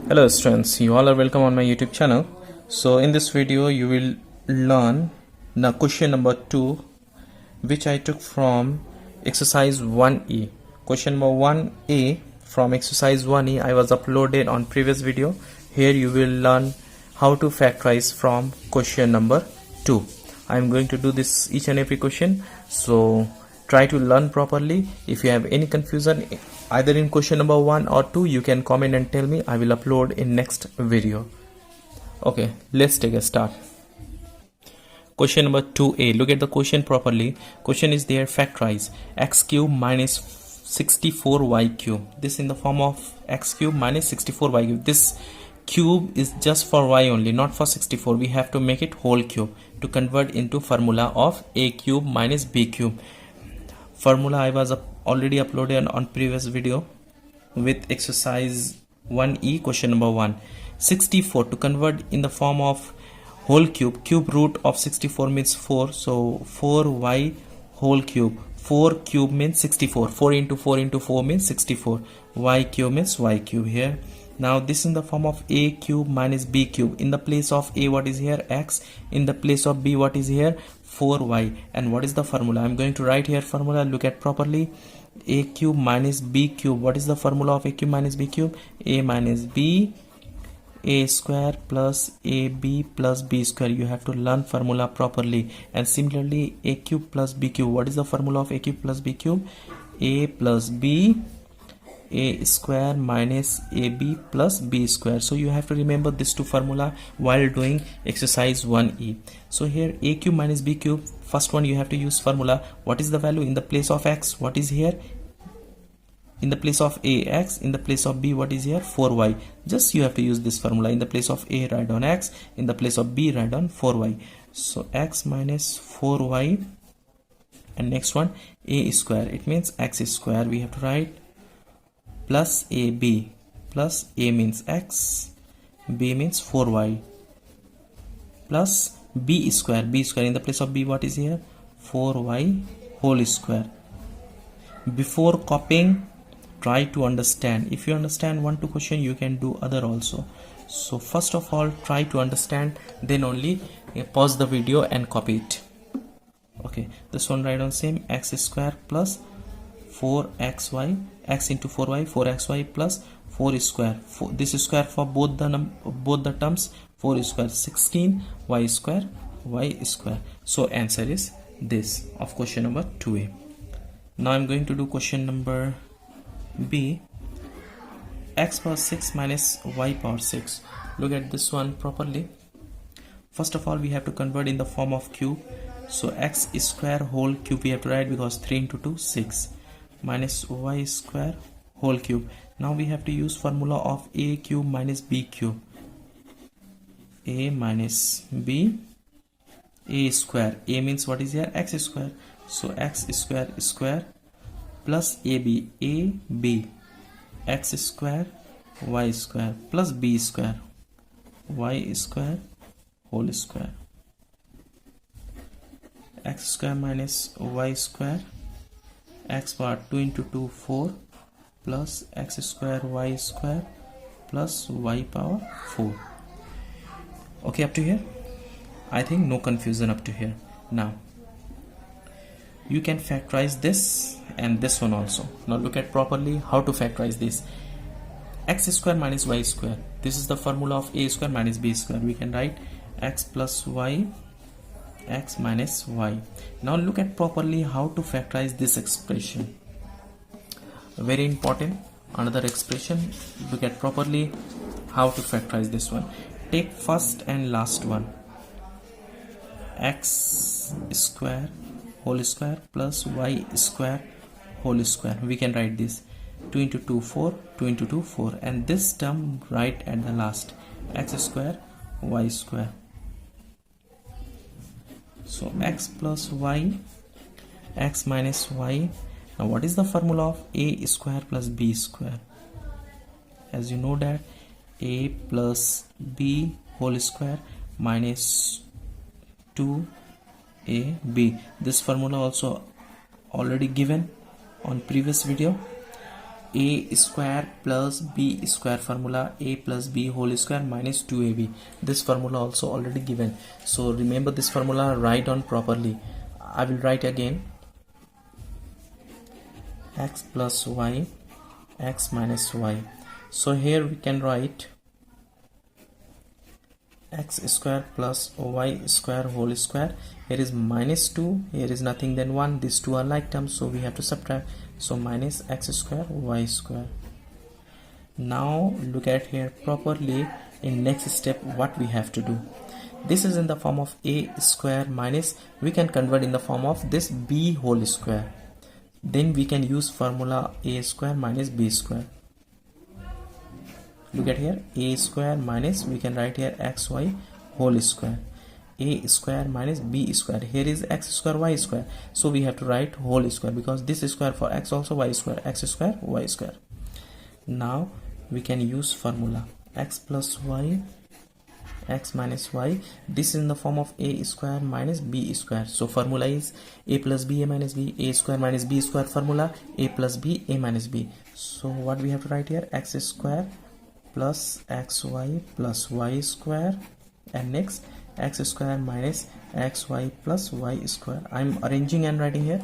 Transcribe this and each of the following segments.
Hello students, you all are welcome on my YouTube channel. So in this video you will learn the question number 2 which I took from exercise 1E. Question number 1A from exercise 1E I was uploaded on previous video. Here you will learn how to factorize from question number 2. I am going to do this each and every question, so try to learn properly. If you have any confusion either in question number 1 or 2, you can comment and tell me. I will upload in next video. Okay, let's take a start. Question number 2a. Look at the question properly. Question is there: factorize x cube minus 64y cube. This in the form of x cube minus 64y cube. This cube is just for y only, not for 64. We have to make it whole cube to convert into formula of a cube minus b cube. Formula I was already uploaded on previous video with exercise 1E question number 1. 64 to convert in the form of whole cube. Cube root of 64 means 4, so 4y whole cube. 4 cube means 64. 4 into 4 into 4 means 64. Y cube means y cube here. Now this in the form of a cube minus b cube. In the place of a, what is here? X. In the place of b, what is here? 4y. And what is the formula? I'm going to write here formula. Look at properly. A cube minus b cube. What is the formula of a cube minus b cube? A minus b, a square plus ab plus b square. You have to learn formula properly. And similarly, a cube plus b cube. What is the formula of a cube plus b cube? A plus b, a square minus ab plus b square. So you have to remember this two formula while doing exercise 1E. So here a cube minus b cube, first one you have to use formula. What is the value in the place of x? What is here? In the place of a, x. In the place of b, what is here? 4y. Just you have to use this formula. In the place of a, write down x. In the place of b, write down 4y. So x minus 4y, and next one a square. It means x square. We have to write plus ab, plus a means x, b means 4y, plus b square. B square, in the place of b, what is here? 4y whole square. Before copying, try to understand. If you understand 1-2 question, you can do other also. So first of all, try to understand, then only pause the video and copy it. Okay, this one write on same. X square plus 4xy, x into 4y, 4xy plus 4 square. This is square for both the terms. 4 square 16, y square, y square. So answer is this of question number 2a. Now I'm going to do question number b. X power 6 minus y power 6. Look at this one properly. First of all, we have to convert in the form of cube. So x square whole cube we have to write, because 3 into 2 6, minus y square whole cube. Now we have to use formula of a cube minus b cube. A minus b, a square. A means what is here? X square. So x square square plus ab, a b, x square y square plus b square, y square whole square. X square minus y square, x power 2 into 2 4, plus x square y square plus y power 4. Okay, up to here I think no confusion up to here. Now you can factorize this and this one also. Now look at properly how to factorize this. X square minus y square, this is the formula of a square minus b square. We can write x plus y, x minus y. Now look at properly how to factorize this expression. Very important, another expression. Look at properly how to factorize this one. Take first and last one. X square whole square plus y square whole square. We can write this 2 into 2 4, 2 into 2 4, and this term right at the last, x square y square. So x plus y, x minus y. Now what is the formula of a square plus b square? As you know that a plus b whole square minus 2ab. This formula also already given on previous video. a square plus b square formula, a plus b whole square minus 2ab. This formula also already given, so remember this formula, write on properly. I will write again. X plus y, x minus y. So here we can write x square plus y square whole square. Here is minus 2, here is nothing than 1. These two are like terms, so we have to subtract. So minus x square y square. Now look at here properly. In next step, what we have to do, this is in the form of a square minus, we can convert in the form of this b whole square. Then we can use formula a square minus b square. Look at here, a square minus, we can write here xy whole square, a square minus b square. Here is x square y square, so we have to write whole square, because this is square for x also, y square, x square y square. Now we can use formula x plus y, x minus y. This is in the form of a square minus b square. So formula is a plus b, a minus b, a square minus b square formula, a plus b, a minus b. So what we have to write here, x square plus xy plus y square, and next x square minus xy plus y square. I'm arranging and writing here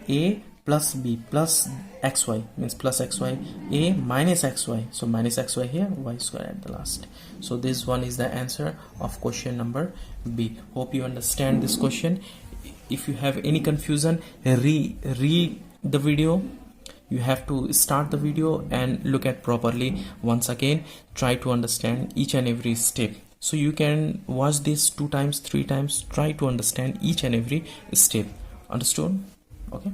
a plus b plus xy means plus xy, a minus xy, so minus xy here, y square at the last. So this one is the answer of question number B. Hope you understand this question. If you have any confusion, read the video. You have to start the video and look at properly once again. Try to understand each and every step. So you can watch this 2 times, 3 times. Try to understand each and every step. Understood? Okay.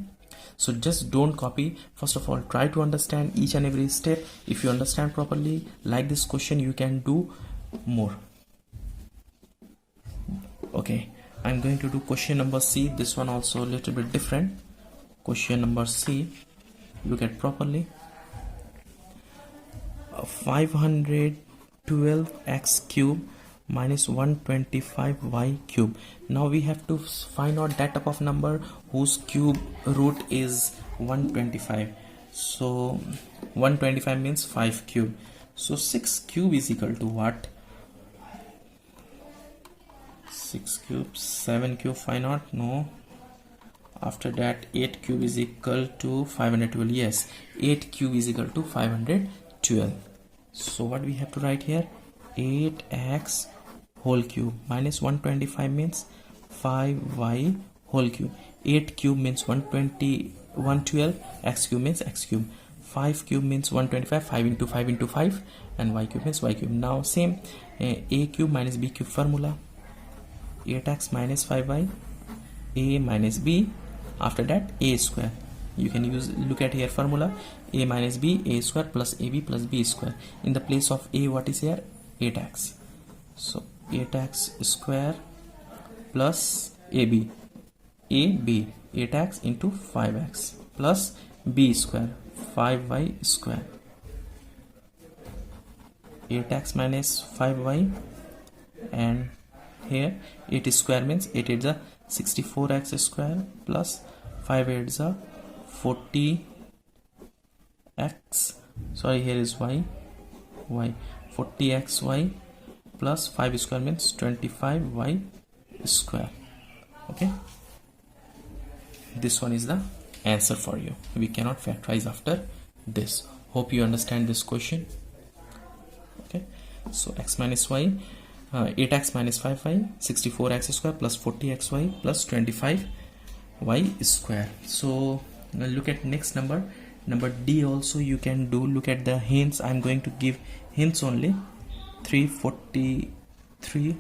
So just don't copy. First of all, try to understand each and every step. If you understand properly, like this question, you can do more. Okay. I'm going to do question number C. This one also a little bit different. Question number C. Look at properly. 512x cube minus 125y cube. Now we have to find out that type of number whose cube root is 125. So 125 means 5 cube. So 6 cube is equal to what? 6 cube, 7 cube, find out? No. After that 8 cube is equal to 512. Yes, 8 cube is equal to 512. So what we have to write here, 8x whole cube minus 125 means 5y whole cube. 8 cube means 120, 112, x cube means x cube, 5 cube means 125, 5 into 5 into 5, and y cube means y cube. Now same, a cube minus b cube formula, 8x minus 5y, a minus b. After that a square, you can use, look at here formula, a minus b, a square plus ab plus b square. In the place of a, what is here, 8x. So 8x square plus ab, 8x into 5x plus b square, 5y square. 8x minus 5y, and here 8 square means 8 is a 64x square plus 5 8 are 40x, sorry, here is y 40xy plus 5 square means 25y square. Okay, this one is the answer for you. We cannot factorize after this. Hope you understand this question. Okay, so x minus y, 8x minus 5y, 64x square plus 40xy plus 25y square. So now look at next number, number D. Also you can do, look at the hints. I'm going to give hints only. 343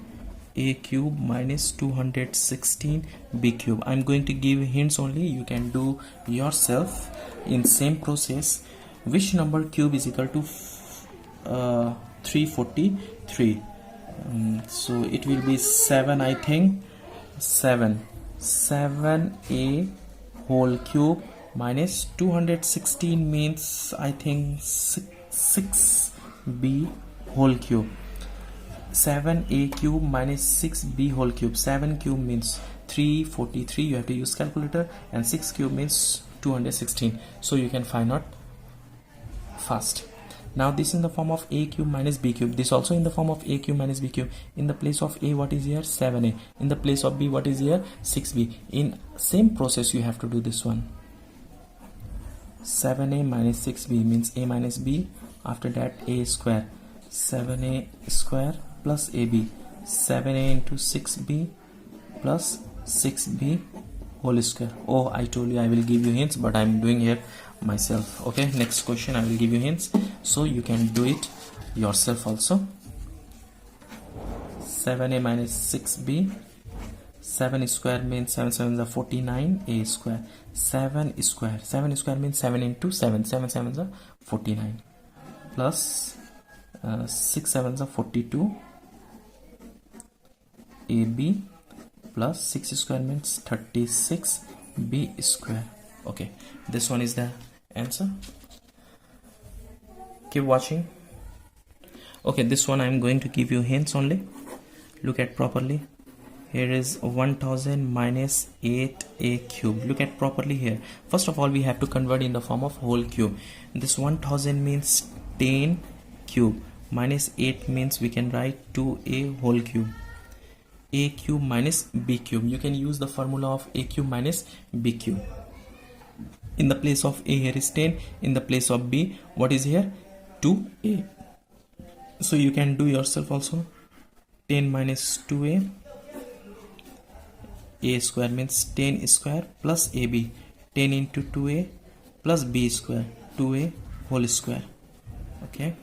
a cube minus 216 b cube. I'm going to give hints only. You can do yourself in same process. Which number cube is equal to 343? So it will be 7, I think. 7a whole cube minus 216 means I think 6b whole cube. 7a cube minus 6b whole cube. 7 cube means 343, you have to use calculator, and 6 cube means 216. So you can find out first. Now this in the form of a cube minus b cube. This also in the form of a cube minus b cube. In the place of a, what is here? 7a. In the place of b, what is here? 6b. In same process you have to do this one. 7a minus 6b means a minus b. After that a square. 7a square plus ab. 7a into 6b plus 6b whole square. Oh, I told you I will give you hints, but I am doing here myself. Okay, next question I will give you hints so you can do it yourself also. 7a minus 6b. 7 square means 7 7s are 49. A square. 7 square. 7 square means 7 into 7. 7 7s are 49. Plus 6 7s are 42. AB plus 6 square means 36. B square. Okay, this one is the answer. Keep watching. Okay, this one I am going to give you hints only. Look at properly. Here is 1000 minus 8a cube. Look at properly here. First of all, we have to convert in the form of whole cube. This 1000 means 10 cube minus 8 means we can write 2a whole cube. A cube minus b cube. You can use the formula of a cube minus b cube. In the place of a, here is 10. In the place of b, what is here? 2a. So you can do yourself also. 10 minus 2a. A square means 10 square plus ab. 10 into 2a plus b square. 2a whole square. Okay.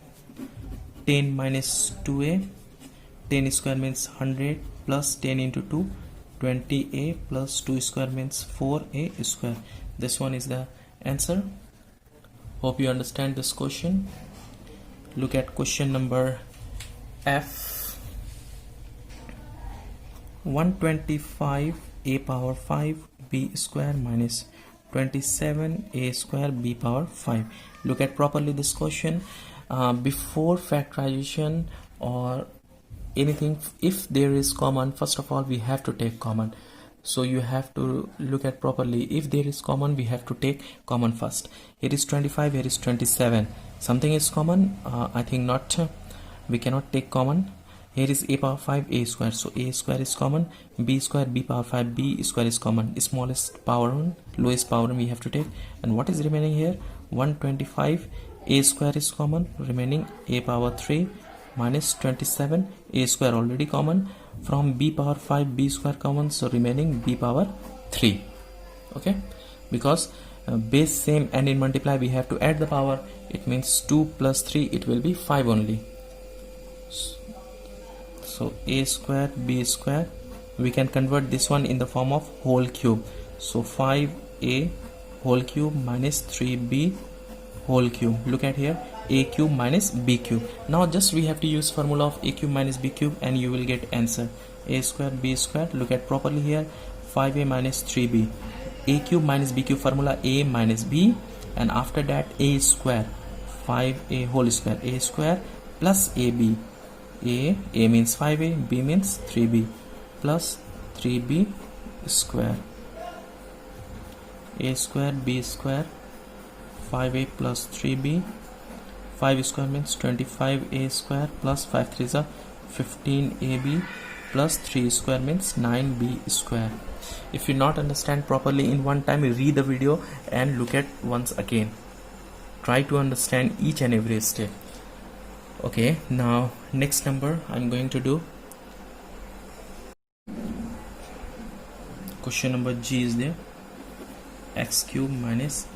10 minus 2a. 10 square means 100 plus 10 into 2. 20a plus 2 square means 4a square. This one is the answer. Hope you understand this question. Look at question number F. 125 a power 5 b square minus 27 a square b power 5. Look at properly this question. Before factorization or anything, if there is common, first of all we have to take common. So you have to look at properly. If there is common, we have to take common first. Here is 25, here is 27. Something is common? I think not. We cannot take common. Here is a power 5 a square. So a square is common. B square b power 5 b square is common. Smallest power 1, lowest power 1 we have to take. And what is remaining here? 125 a square is common. Remaining a power 3 minus 27 a square already common. From b power 5 b square common, so remaining b power 3. Okay, because base same and in multiply we have to add the power. It means 2 plus 3, it will be 5 only. So a square b square, we can convert this one in the form of whole cube. So 5a whole cube minus 3b whole cube. Look at here, a cube minus b cube. Now just we have to use formula of a cube minus b cube and you will get answer. A square b square. Look at properly here, 5a minus 3b. A cube minus b cube formula, a minus b, and after that a square, 5a whole square. A square plus ab. A means 5a, b means 3b, plus 3b square. A square b square, 5a plus 3b. 5 square means 25a square plus 5 3s are 15ab plus 3 square means 9b square. If you not understand properly in one time, read the video and look at once again. Try to understand each and every step. Okay, now next number I'm going to do. Question number G is there. X cube minus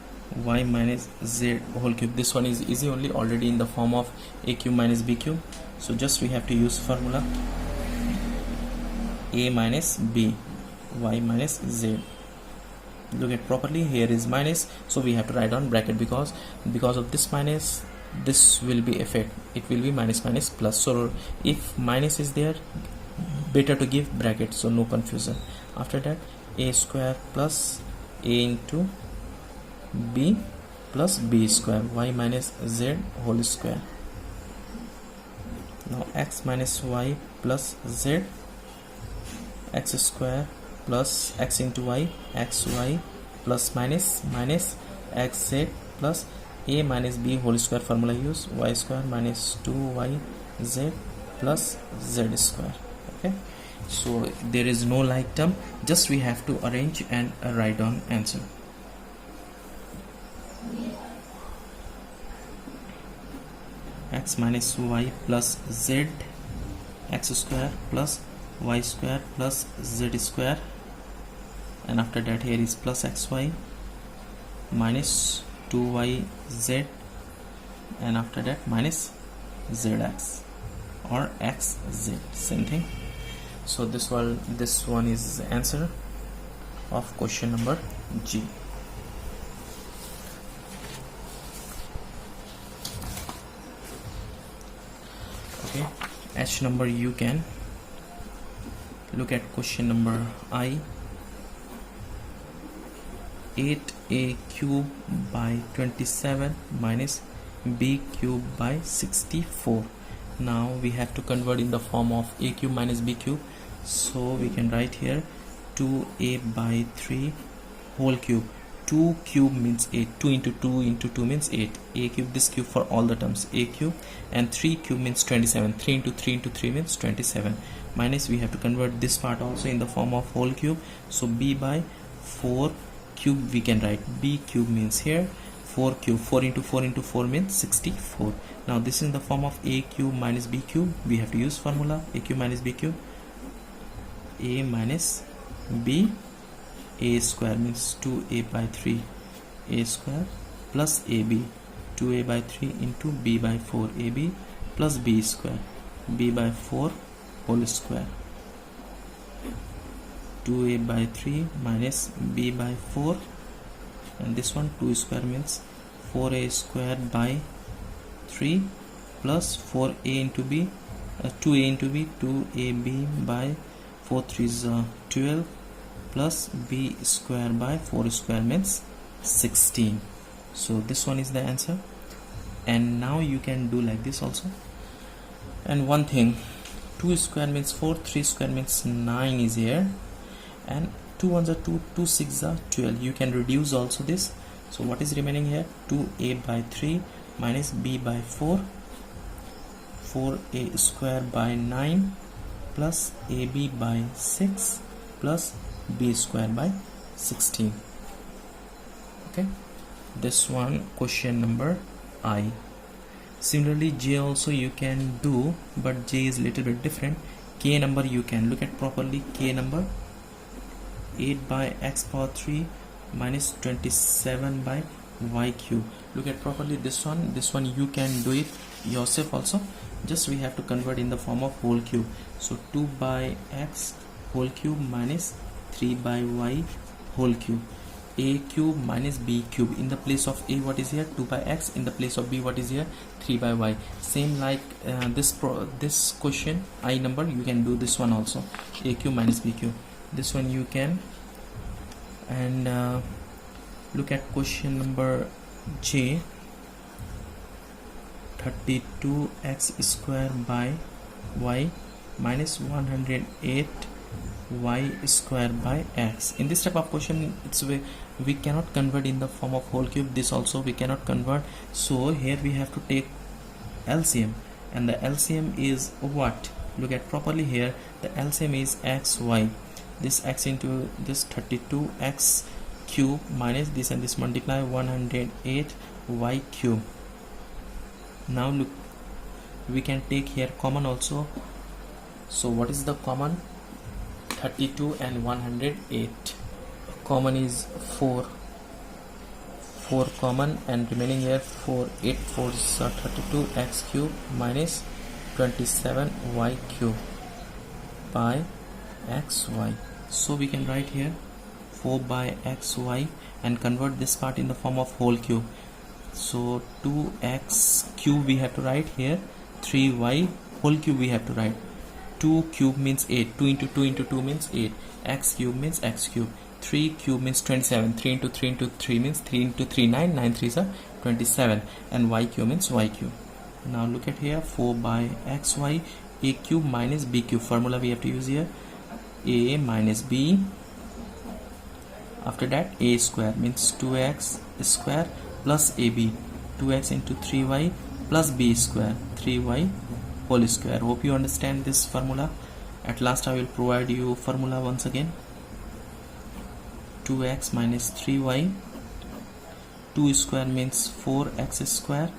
y minus z whole cube. This one is easy, only already in the form of a cube minus b cube. So just we have to use formula a minus b, y minus z. Look at properly, here is minus, so we have to write on bracket because of this minus, this will be effect, it will be minus minus plus. So if minus is there, better to give bracket, so no confusion. After that a square plus a into b plus b square, y minus z whole square. Now x minus y plus z, x square plus x into y, xy plus minus minus xz plus a minus b whole square formula use, y square minus 2yz plus z square. Okay, so there is no like term, just we have to arrange and write down answer. X minus y plus z, x square plus y square plus z square, and after that here is plus xy minus 2yz, and after that minus zx or xz, same thing. So this one is the answer of question number G. Okay, H number, you can look at question number I. 8a cube by 27 minus b cube by 64. Now we have to convert in the form of a cube minus b cube, so we can write here 2a by 3 whole cube. 2 cube means 8, 2 into 2 into 2 means 8, a cube, this cube for all the terms, a cube, and 3 cube means 27, 3 into 3 into 3 means 27, minus we have to convert this part also in the form of whole cube, so b by 4 cube we can write, b cube means here 4 cube, 4 into 4 into 4 means 64. Now this is in the form of a cube minus b cube, we have to use formula a cube minus b cube, a minus b, a square means 2a by 3 a square plus ab, 2a by 3 into b by 4 ab plus b square, b by 4 whole square, 2a by 3 minus b by 4, and this one 2 square means 4a square by 3 plus 4a into b, 2a into b, 2ab by 4 3 is 12 plus b square by 4 square means 16. So this one is the answer. And now you can do like this also. And one thing, 2 square means 4, 3 square means 9 is here, and 2 ones are 2, 2 6 are 12. You can reduce also this. So what is remaining here? 2a by 3 minus b by 4, 4a square by 9 plus ab by 6 plus b square by 16. Okay, this one question number I. Similarly J also you can do, but J is little bit different. K number you can look at properly. K number 8 by x power 3 minus 27 by y cube. Look at properly this one you can do it yourself also, just we have to convert in the form of whole cube. So 2 by x whole cube minus 3 by y whole cube, a cube minus b cube, in the place of a what is here 2 by x, in the place of b what is here 3 by y. Same like this question I number, you can do this one also, a cube minus b cube, this one you can. And look at question number J, 32x square by y minus 108 y square by x. In this type of question it's we cannot convert in the form of whole cube, this also we cannot convert, so here we have to take LCM, and the LCM is what? Look at properly here, the LCM is xy, this x into this 32x cube minus this and this multiply 108 y cube. Now look, we can take here common also. So what is the common? 32 and 108. Common is 4 common, and remaining here 4, 8 4s are 32 x cube minus 27 y cube by xy. So we can write here 4 by xy and convert this part in the form of whole cube. So 2x cube we have to write here, 3y whole cube we have to write. 2 cube means 8, 2 into 2 into 2 means 8, x cube means x cube, 3 cube means 27, 3 into 3 into 3 means 3 into 3 9, 9 3s are 27, and y cube means y cube. Now look at here 4 by xy, a cube minus b cube, formula we have to use here, a minus b, after that a square means 2x square plus ab, 2x into 3y plus b square 3y whole square. Hope you understand this formula. At last I will provide you formula once again. 2x minus 3y, 2 square means 4x square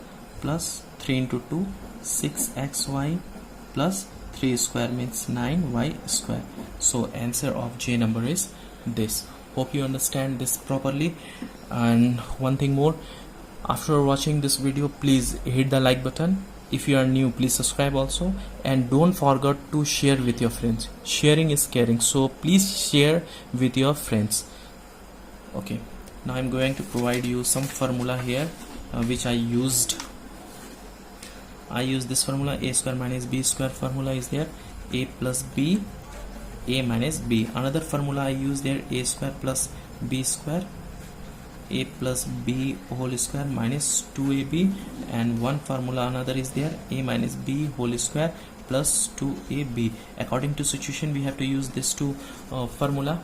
plus 3 into 2 6xy plus 3 square means 9y square. So answer of J number is this. Hope you understand this properly. And one thing more, after watching this video, please hit the like button. If you are new, please subscribe also, and don't forget to share with your friends. Sharing is caring, so please share with your friends. Okay, now I'm going to provide you some formula here which I used this formula. A square minus b square formula is there. A plus b, a minus b. Another formula I use there, a square plus b square, a plus b whole square minus 2ab. And one formula another is there, a minus b whole square plus 2ab. According to situation we have to use this two formula.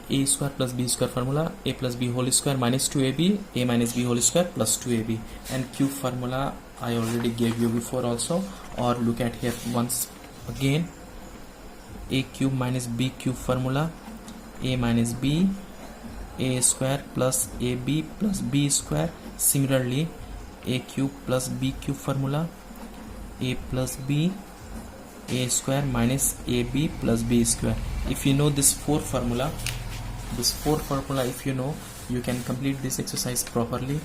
A square plus b square formula, a plus b whole square minus 2ab, a minus b whole square plus 2ab. And cube formula I already gave you before also, or look at here once again. A cube minus b cube formula, a minus b, a square plus ab plus b square. Similarly, a cube plus b cube formula, a plus b, a square minus ab plus b square. If you know this four formula if you know, you can complete this exercise properly.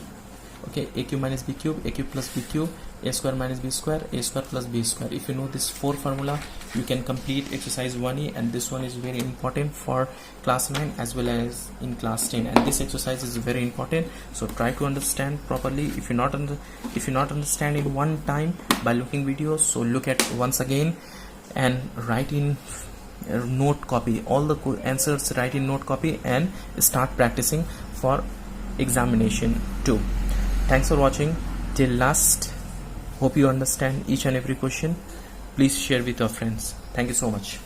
Okay, a cube minus b cube, a cube plus b cube, a square minus b square, a square plus b square. If you know this four formula, you can complete exercise 1e, and this one is very important for class 9 as well as in class 10. And this exercise is very important, so try to understand properly. If you not understand in one time by looking videos, so look at once again and write in note copy all the answers, write in note copy and start practicing for examination 2. Thanks for watching till last. Hope you understand each and every question. Please share with your friends. Thank you so much.